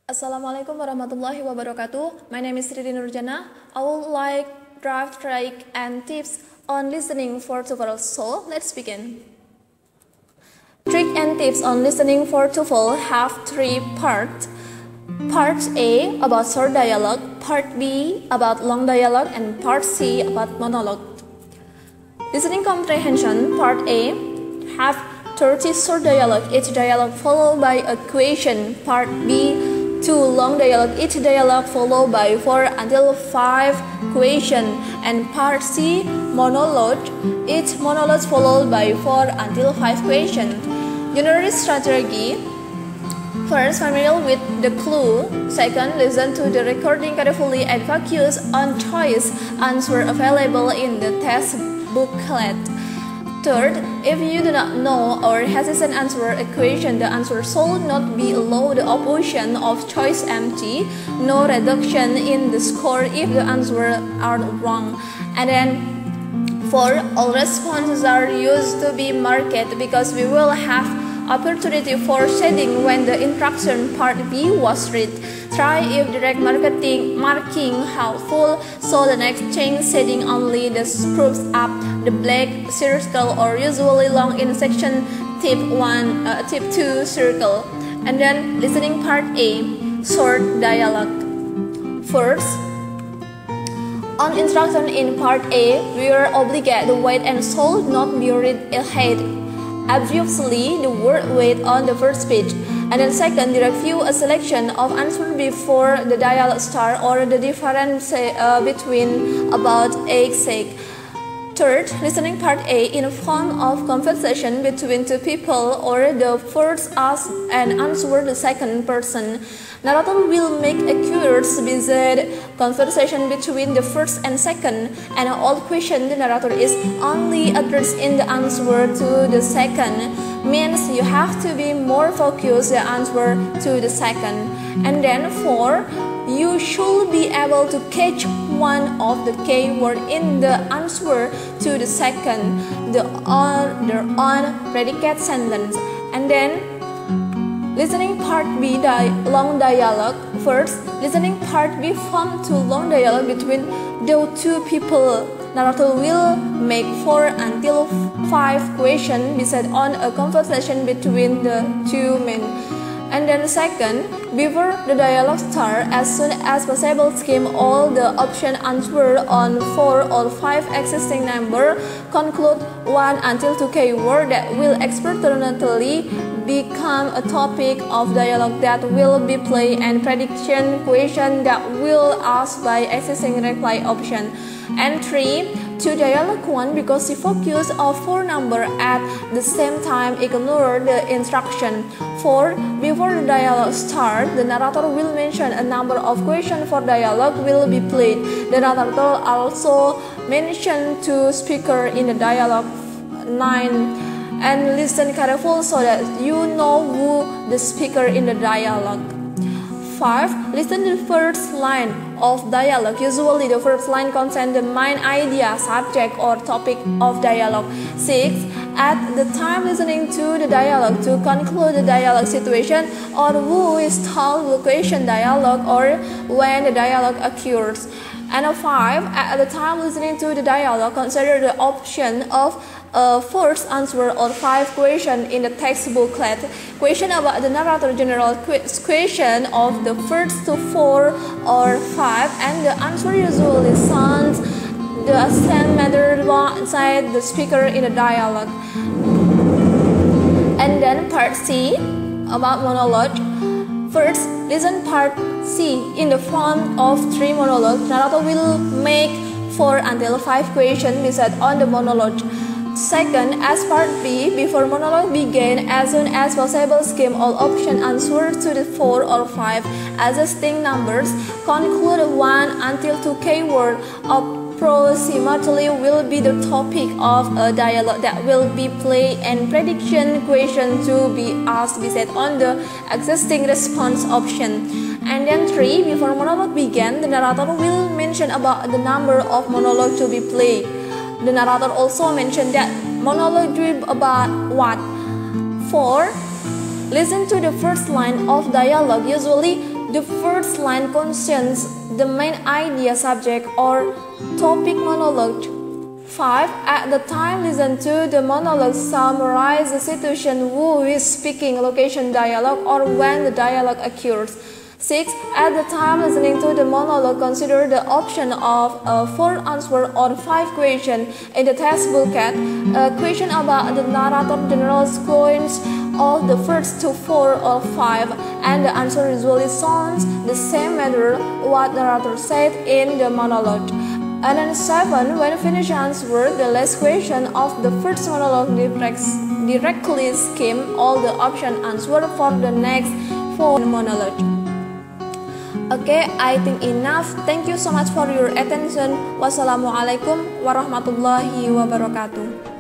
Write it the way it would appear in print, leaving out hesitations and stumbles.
Assalamualaikum warahmatullahi wabarakatuh. My name is Ririn Nurjanah. I would like draft trick and tips on listening for TOEFL. So let's begin. Trick and tips on listening for TOEFL have three parts. Part A about short dialogue, Part B about long dialogue, and Part C about monologue. Listening comprehension, Part A have 30 short dialogue, each dialogue followed by a question. Part B, 2 long dialogue, each dialogue followed by 4 until 5 question. And Part C, monologue, each monologue followed by 4 until 5 question. General strategy. First, familiar with the clue. Second, listen to the recording carefully and focus on choice answer available in the text booklet. Third, if you do not know or hesitant answer a question, the answer should not be below the option of choice empty. No reduction in the score if the answers are wrong. And then fourth, all responses are used to be marked because we will have opportunity for shading when the instruction part B was read. Try if direct marking helpful, so the next change shading only the proofs up the black circle or usually long in section tip 2 circle. And then listening part A, short dialogue. First, on instruction in part A, we are obligated to wait and should not be read ahead. Obviously, the word wait on the first page. And then second, review a selection of answers before the dialogue start or the difference between about a sake. Third, listening part A in a form of conversation between two people or the first ask and answer the second person. Narrator will make accurate bizarre conversation between the first and second, and all question the narrator is only addressed in the answer to the second. Means you have to be more focused the answer to the second. And then four, you should be able to catch one of the key word in the answer to the second, the on predicate sentence. And then listening part B, long dialogue. First, listening part B form to long dialogue between the two people. Narrator will make 4 until 5 questions based on a conversation between the two men. And then second, before the dialogue starts, as soon as possible skim all the option answer on 4 or 5 existing number, conclude 1 until 2 keyword that will experimentally become a topic of dialogue that will be played and prediction question that will asked by existing reply option. And 3, to dialogue 1 because the focus of 4 number at the same time ignore the instruction. 4, before the dialogue start, the narrator will mention a number of questions for dialogue will be played. The narrator also mention to speaker in the dialogue 9 and listen careful so that you know who the speaker in the dialogue. 5. Listen to the first line of dialogue. Usually the first line contains the main idea, subject, or topic of dialogue. 6. At the time listening to the dialogue to conclude the dialogue situation or who is told the question dialogue or when the dialogue occurs. And 5. At the time listening to the dialogue, consider the option of first answer or 5 questions in the text booklet. Question about the narrator general question of the first to 4 or 5, and the answer usually sounds the same matter alongside the speaker in the dialogue. And then part C about monologue. First, listen part C in the form of 3 monologues. Narrator will make 4 until 5 questions based on the monologue. Second, as part B, before monologue begin, as soon as possible skim all option answers to the 4 or 5 existing numbers. Conclude 1 until 2 keyword approximately will be the topic of a dialogue that will be played and prediction question to be asked based on the existing response option. And then 3, before monologue begin, the narrator will mention about the number of monologue to be played. The narrator also mentioned that monologue about what. 4. Listen to the first line of dialogue. Usually, The first line contains the main idea, subject, or topic monologue. 5. At the time listen to the monologue, summarize the situation, who is speaking, location, dialogue, or when the dialogue occurs. 6. At the time listening to the monologue, consider the option of a 4 answer or 5 questions in the test booklet. A question about the narrator general points of the first to 4 or 5, and the answer usually sounds the same matter what the narrator said in the monologue. And then 7. When finished answer the last question of the first monologue, directly skim all the option answer for the next 4 monologue. Okay, I think enough. Thank you so much for your attention. Wassalamualaikum warahmatullahi wabarakatuh.